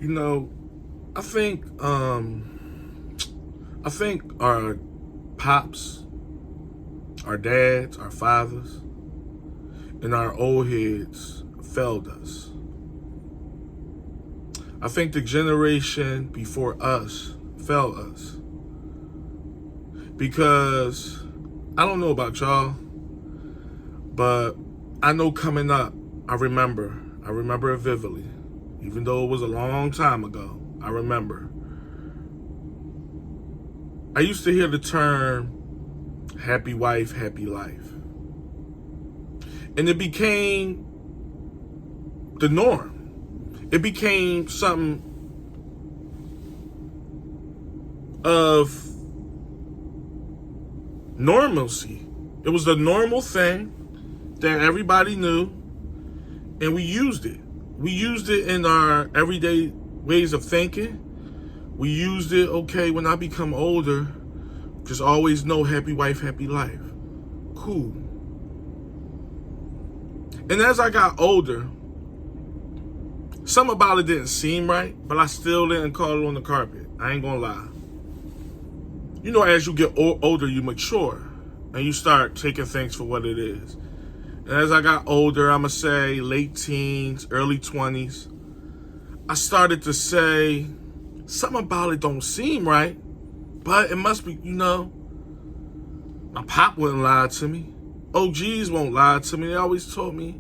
You know, I think I think our pops, our dads, our fathers, and our old heads failed us. I think the generation before us failed us. Because I don't know about y'all, but I know coming up, I remember it vividly. Even though it was a long time ago, I remember. I used to hear the term happy wife, happy life. And it became the norm. It became something of normalcy. It was the normal thing that everybody knew, and we used it. We used it in our everyday ways of thinking. We used it, okay, when I become older, just always know happy wife, happy life. Cool. And as I got older, something about it didn't seem right, but I still didn't call it on the carpet. I ain't gonna lie. You know, as you get older, you mature, and you start taking things for what it is. And as I got older, I'm gonna say late teens, early 20s, I started to say, something about it don't seem right, but it must be, my pop wouldn't lie to me. OGs won't lie to me. They always told me.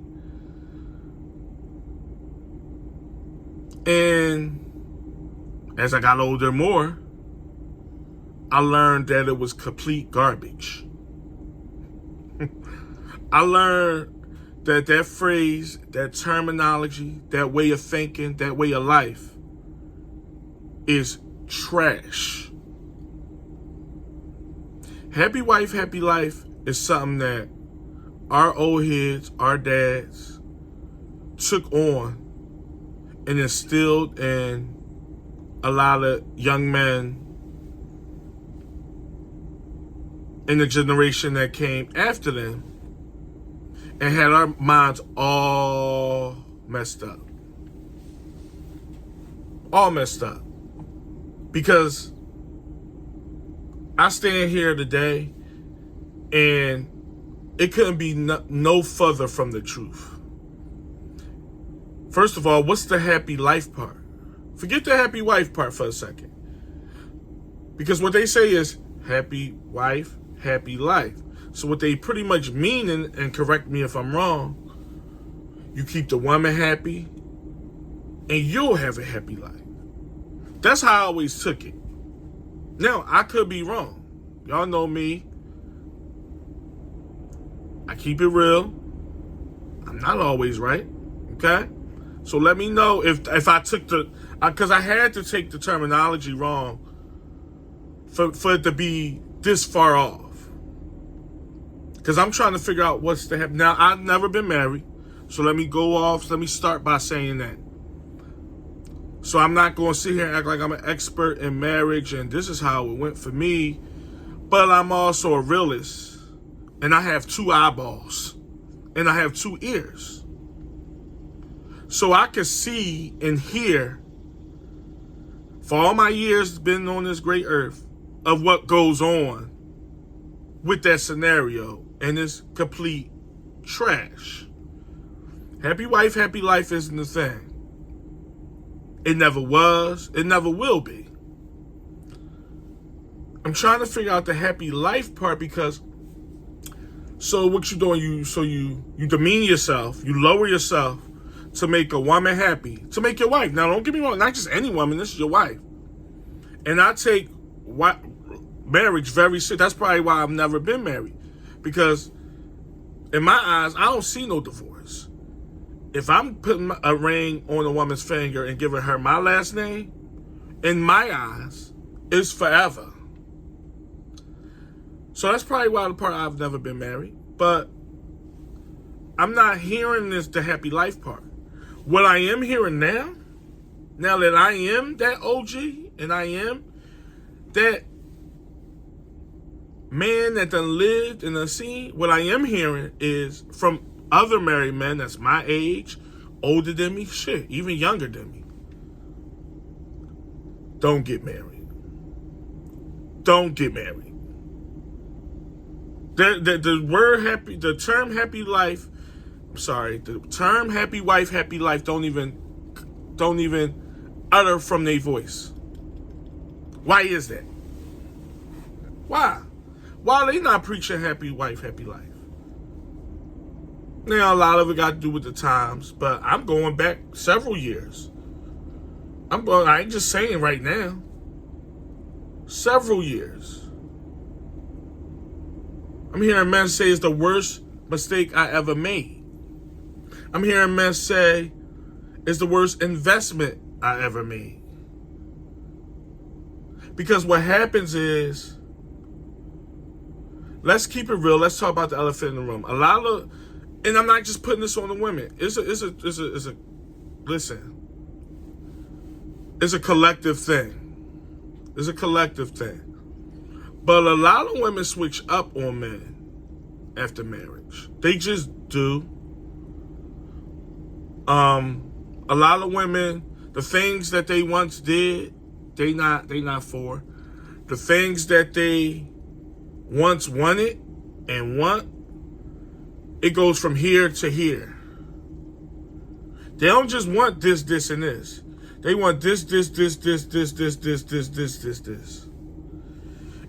And as I got older more, I learned that it was complete garbage. I learned that phrase, that terminology, that way of thinking, that way of life is trash. Happy wife, happy life is something that our old heads, our dads took on and instilled in a lot of young men in the generation that came after them, and had our minds all messed up. All messed up. Because I stand here today and it couldn't be no further from the truth. First of all, what's the happy life part? Forget the happy wife part for a second. Because what they say is happy wife, happy life. So what they pretty much mean, and correct me if I'm wrong, you keep the woman happy and you'll have a happy life. That's how I always took it. Now, I could be wrong. Y'all know me. I keep it real. I'm not always right. Okay? So let me know if I took because I had to take the terminology wrong for it to be this far off. Because I'm trying to figure out what's to happen. Now, I've never been married. So let me start by saying that. So I'm not going to sit here and act like I'm an expert in marriage and this is how it went for me. But I'm also a realist. And I have 2 eyeballs. And I have 2 ears. So I can see and hear, for all my years been on this great earth, of what goes on with that scenario. And it's complete trash. Happy wife, happy life isn't the thing. It never was. It never will be. I'm trying to figure out the happy life part because, so what you doing? You demean yourself. You lower yourself to make a woman happy. To make your wife. Now, don't get me wrong. Not just any woman. This is your wife. And I take marriage very serious. That's probably why I've never been married. Because in my eyes, I don't see no divorce. If I'm putting a ring on a woman's finger and giving her my last name, in my eyes, it's forever. So that's probably why the part I've never been married. But I'm not hearing the happy life part. What I am hearing now that I am that OG and I am that man that done lived and done seen, what I am hearing is from other married men that's my age, older than me, shit, even younger than me. don't get married. Don't get married. The word happy, the term happy life, I'm sorry, the term happy wife, happy life don't even utter from their voice. Why is that? Why? Why are they not preaching happy wife, happy life? Now, a lot of it got to do with the times, but I'm going back several years. I ain't just saying right now. Several years. I'm hearing men say it's the worst mistake I ever made. I'm hearing men say it's the worst investment I ever made. Because what happens is, let's keep it real. Let's talk about the elephant in the room. A lot of, and I'm not just putting this on the women. Listen. It's a collective thing. It's a collective thing. But a lot of women switch up on men after marriage. They just do. A lot of women, the things that they once did, they not for. The things that they once wanted and want, it goes from here to here. They don't just want this, and this. They want this.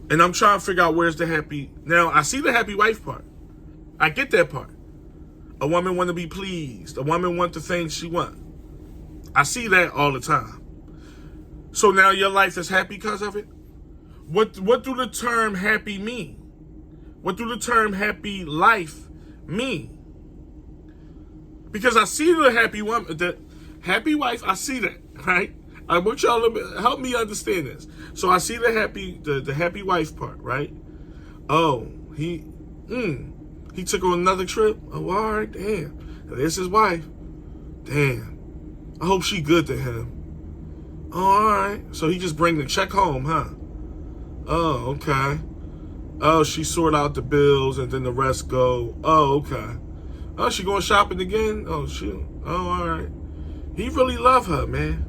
And I'm trying to figure out where's the happy. Now, I see the happy wife part. I get that part. A woman want to be pleased. A woman want the things she want. I see that all the time. So now your life is happy because of it? What do the term happy mean? What do the term happy life mean? Because I see the happy woman, the happy wife, I see that, right? I want y'all to help me understand this. So I see the happy wife part, right? Oh, he took on another trip. Oh, all right, damn. There's his wife. Damn. I hope she good to him. Oh, all right. So he just bring the check home, huh? Oh, okay. Oh, she sort out the bills and then the rest go. Oh, okay. Oh, she going shopping again? Oh, shoot. Oh, all right. He really love her, man.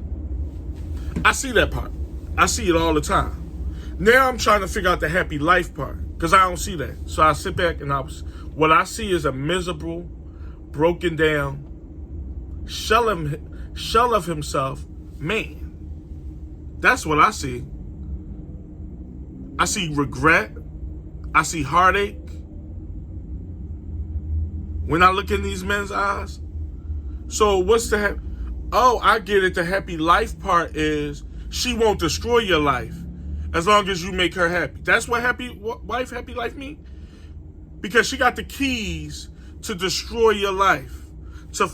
I see that part. I see it all the time. Now I'm trying to figure out the happy life part because I don't see that. So I sit back and what I see is a miserable, broken down, shell of himself man. That's what I see. I see regret. I see heartache. When I look in these men's eyes. So what's the oh, I get it. The happy life part is she won't destroy your life as long as you make her happy. That's what happy wife, happy life mean? Because she got the keys to destroy your life, to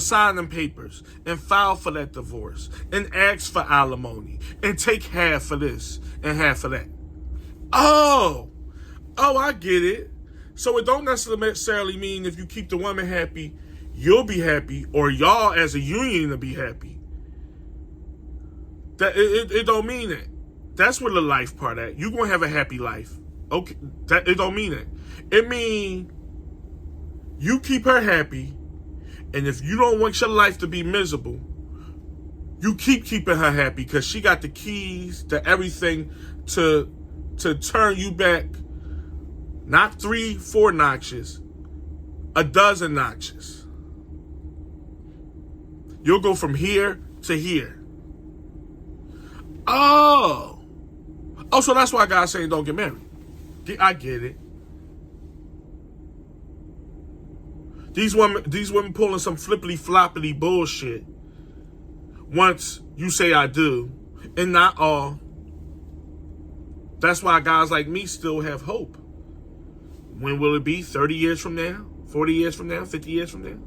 sign them papers and file for that divorce and ask for alimony and take half for this and half for that. Oh, I get it. So it don't necessarily mean if you keep the woman happy, you'll be happy, or y'all as a union will be happy. That it don't mean that. That's where the life part at. You gonna have a happy life. Okay, that it don't mean that. It mean you keep her happy, and if you don't want your life to be miserable, you keep keeping her happy because she got the keys to everything to turn you back. Not 3-4 notches, a dozen notches. You'll go from here to here. Oh, so that's why God's saying don't get married. I get it. These women pulling some flippity floppity bullshit. Once you say I do, and not all. That's why guys like me still have hope. When will it be? 30 years from now? 40 years from now? 50 years from now?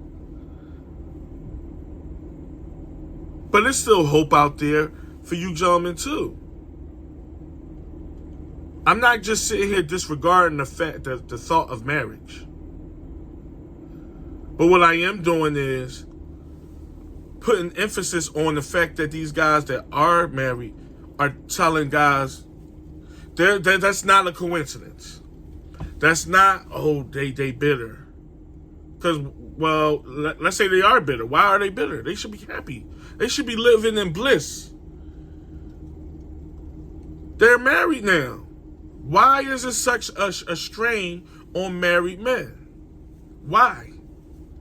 But there's still hope out there for you gentlemen too. I'm not just sitting here disregarding the thought of marriage. But what I am doing is putting emphasis on the fact that these guys that are married are telling guys that's not a coincidence. That's not, they bitter. Because, well, let's say they are bitter. Why are they bitter? They should be happy. They should be living in bliss. They're married now. Why is it such a strain on married men? Why?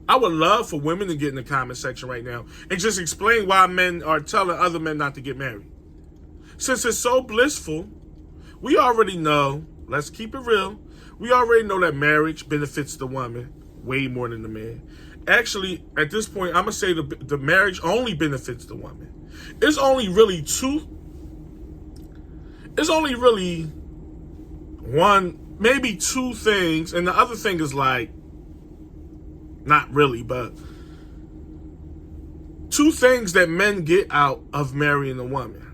I would love for women to get in the comment section right now and just explain why men are telling other men not to get married. Since it's so blissful, we already know, let's keep it real, we already know that marriage benefits the woman way more than the man. Actually, at this point, I'm going to say the marriage only benefits the woman. It's only really one, maybe two things, and the other thing is like, not really, but two things that men get out of marrying a woman.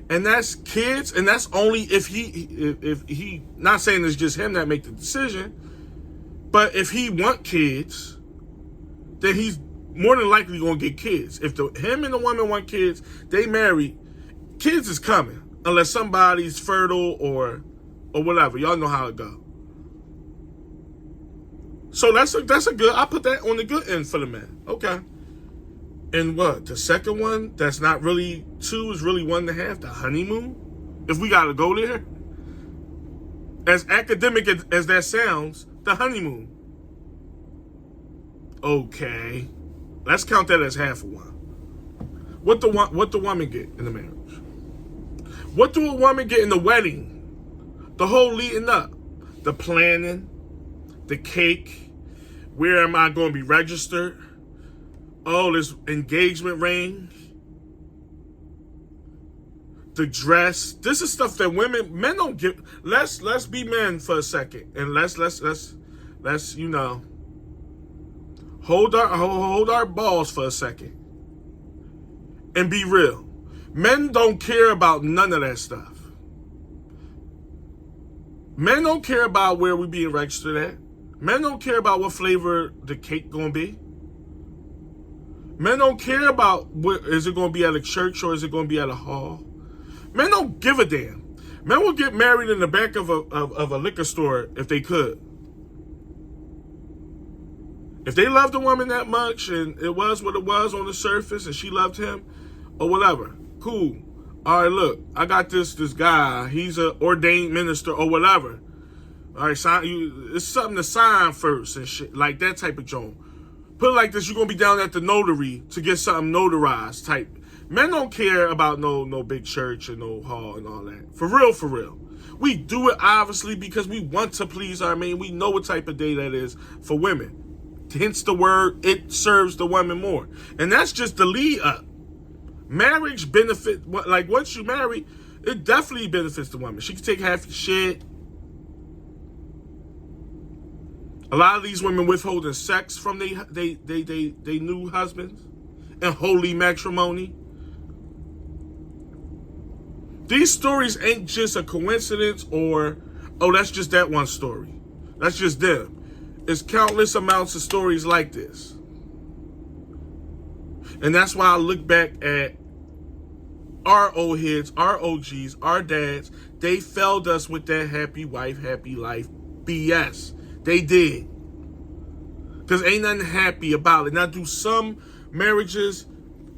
And that's kids, and that's only if he not saying it's just him that make the decision, but if he want kids, then he's more than likely gonna get kids. If him and the woman want kids, they marry, kids is coming, unless somebody's fertile or whatever. Y'all know how it go. So that's a good, I put that on the good end for the men. Okay. And what? The second one, that's not really two, is really 1.5, the honeymoon? If we gotta go there. As academic as that sounds, the honeymoon. Okay. Let's count that as half of one. What the woman get in the marriage? What do a woman get in the wedding? The whole leading up. The planning, the cake, where am I going to be registered? Oh, this engagement ring, the dress. This is stuff that men don't get. Let's be men for a second, and let's hold our balls for a second, and be real. Men don't care about none of that stuff. Men don't care about where we being registered at. Men don't care about what flavor the cake gonna be. Men don't care about is it gonna be at a church or is it gonna be at a hall. Men don't give a damn. Men will get married in the back of a liquor store if they could. If they loved a woman that much and it was what it was on the surface and she loved him or whatever, cool. All right, look, I got this guy. He's an ordained minister or whatever. All right, it's something to sign first and shit, like that type of joint. Put it like this, you're going to be down at the notary to get something notarized type. Men don't care about no big church and no hall and all that. For real. We do it obviously because we want to please our man. We know what type of day that is for women. Hence the word, it serves the woman more. And that's just the lead up. Marriage benefit, like once you marry, it definitely benefits the woman. She can take half the shit. A lot of these women withholding sex from they new husbands in holy matrimony. These stories ain't just a coincidence or, oh, that's just that one story. That's just them. It's countless amounts of stories like this. And that's why I look back at our old heads, our OGs, our dads. They failed us with that happy wife, happy life BS. They did. Because ain't nothing happy about it. Now, do some marriages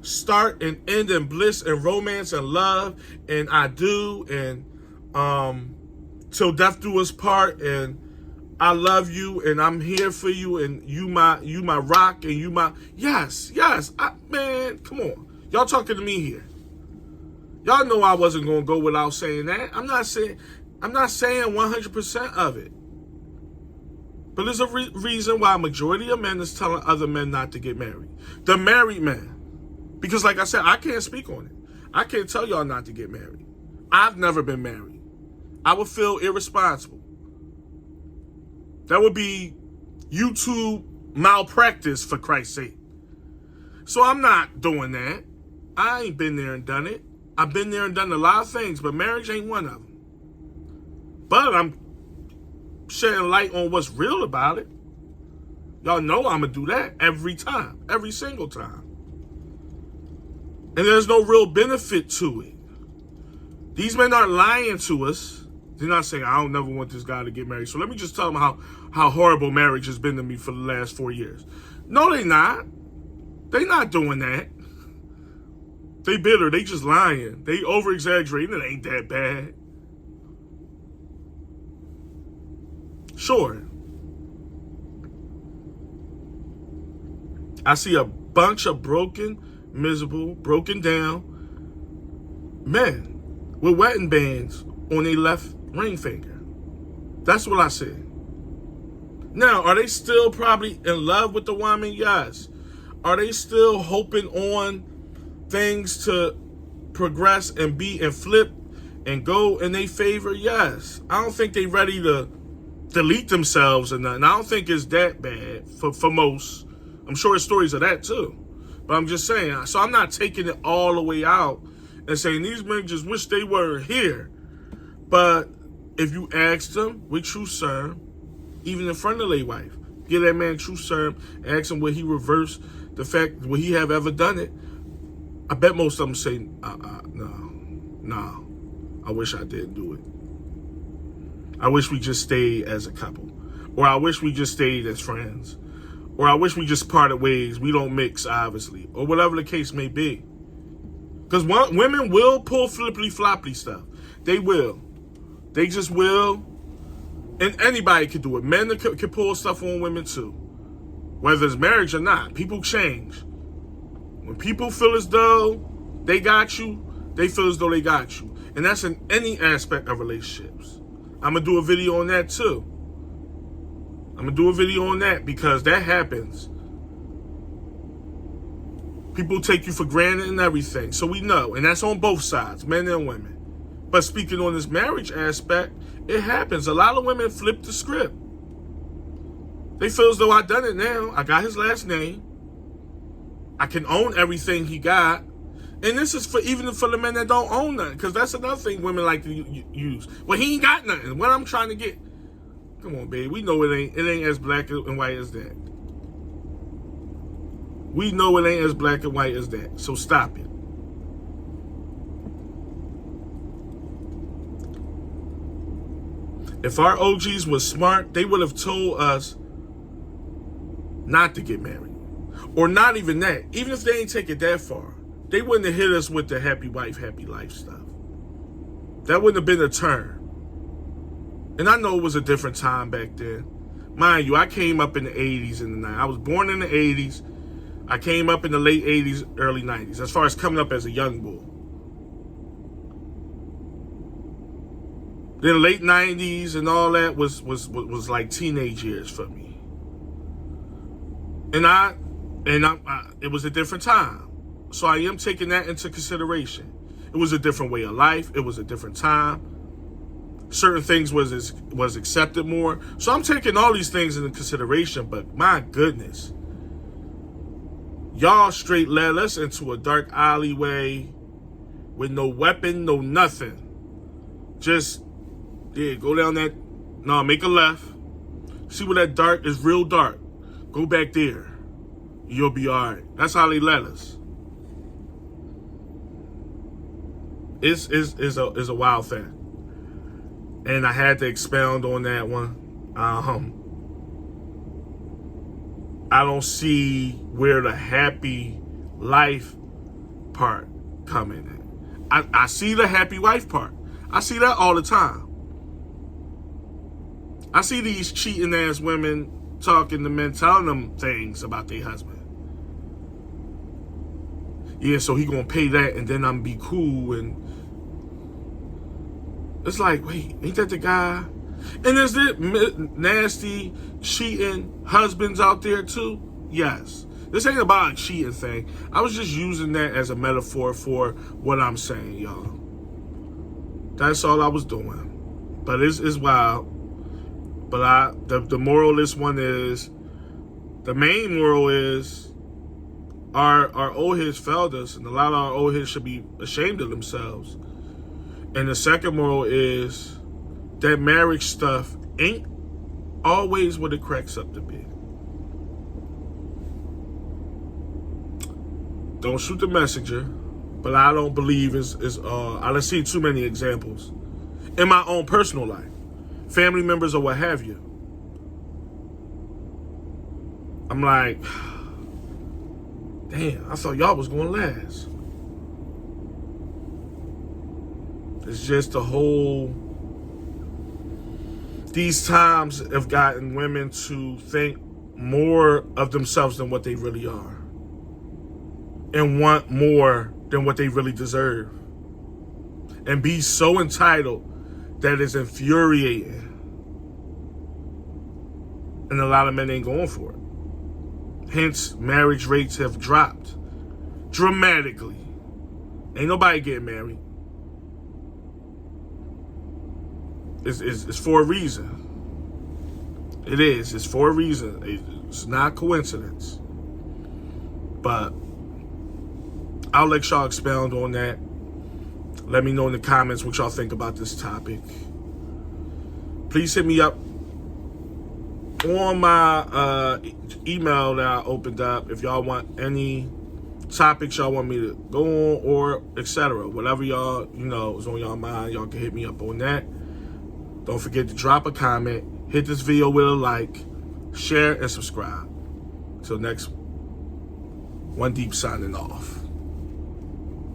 start and end in bliss and romance and love and I do and till death do us part and I love you and I'm here for you and you my rock and you my... Yes. Man, come on. Y'all talking to me here. Y'all know I wasn't going to go without saying that. I'm not saying 100% of it. But there's a reason why a majority of men is telling other men not to get married. The married men. Because like I said, I can't speak on it. I can't tell y'all not to get married. I've never been married. I would feel irresponsible. That would be YouTube malpractice, for Christ's sake. So I'm not doing that. I ain't been there and done it. I've been there and done a lot of things, but marriage ain't one of them. But I'm shedding light on what's real about it. Y'all know I'm going to do that every time. Every single time. And there's no real benefit to it. These men aren't lying to us. They're not saying, I don't never want this guy to get married. So let me just tell them how horrible marriage has been to me for the last 4 years. No, they're not. They're not doing that. They bitter. They just lying. They over-exaggerating. It ain't that bad. Sure. I see a bunch of broken, miserable, broken down men with wedding bands on their left ring finger. That's what I see. Now, are they still probably in love with the woman? Yes. Are they still hoping on things to progress and be and flip and go in their favor? Yes. I don't think they ready to delete themselves or nothing. I don't think it's that bad for most. I'm sure there's stories of that too. But I'm just saying, so I'm not taking it all the way out and saying these men just wish they were here. But if you ask them with true serve, even in front of their wife, give that man true serve, ask him would he reverse the fact, would he have ever done it? I bet most of them say, no, I wish I didn't do it. I wish we just stayed as a couple. Or I wish we just stayed as friends. Or I wish we just parted ways. We don't mix, obviously. Or whatever the case may be. Because women will pull flippity-floppity stuff. They will. They just will. And anybody can do it. Men can pull stuff on women too. Whether it's marriage or not. People change. When people feel as though they got you, they feel as though they got you. And that's in any aspect of relationships. I'm going to do a video on that too. I'm going to do a video on that because that happens. People take you for granted and everything. So we know. And that's on both sides, men and women. But speaking on this marriage aspect, it happens. A lot of women flip the script. They feel as though I done it now. I got his last name. I can own everything he got. And this is for even for the men that don't own nothing. Because that's another thing women like to use. Well, he ain't got nothing. What I'm trying to get. Come on, babe. We know it ain't as black and white as that. We know it ain't as black and white as that. So stop it. If our OGs was smart, they would have told us not to get married. Or not even that. Even if they ain't take it that far. They wouldn't have hit us with the happy wife, happy life stuff. That wouldn't have been a turn. And I know it was a different time back then. Mind you, I came up in the 80s and the 90s. I was born in the 80s. I came up in the late 80s, early 90s, as far as coming up as a young bull. Then late 90s and all that was like teenage years for me. And it was a different time. So I am taking that into consideration. It was a different way of life. It was a different time. Certain things was accepted more. So I'm taking all these things into consideration, but my goodness. Y'all straight led us into a dark alleyway with no weapon, no nothing. Just, yeah, go down that, no, make a left. See where that dark is real dark. Go back there. You'll be all right. That's how they led us. It's a wild thing. And I had to expound on that one. I don't see where the happy life part coming in. I see the happy wife part. I see that all the time. I see these cheating ass women talking to men, telling them things about their husband. Yeah, so he gonna pay that and then I'm be cool. And it's like, wait, ain't that the guy? And is there nasty, cheating husbands out there too? Yes. This ain't about a cheating thing. I was just using that as a metaphor for what I'm saying, y'all. That's all I was doing. But it's wild. But the moral of this one is, the main moral is, our old heads failed us, and a lot of our old heads should be ashamed of themselves. And the second moral is that marriage stuff ain't always what it cracks up to be. Don't shoot the messenger, but I don't believe I done seen too many examples in my own personal life, family members or what have you. I'm like, damn, I thought y'all was going to last. It's just the whole... These times have gotten women to think more of themselves than what they really are. And want more than what they really deserve. And be so entitled that it's infuriating. And a lot of men ain't going for it. Hence, marriage rates have dropped dramatically. Ain't nobody getting married. It's for a reason. It is. It's for a reason. It's not coincidence. But I'll let y'all expound on that. Let me know in the comments what y'all think about this topic. Please hit me up on my email that I opened up if y'all want any topics y'all want me to go on, or etc. Whatever y'all, is on y'all mind, y'all can hit me up on that. Don't forget to drop a comment, hit this video with a like, share, and subscribe. Till next one, Deep signing off.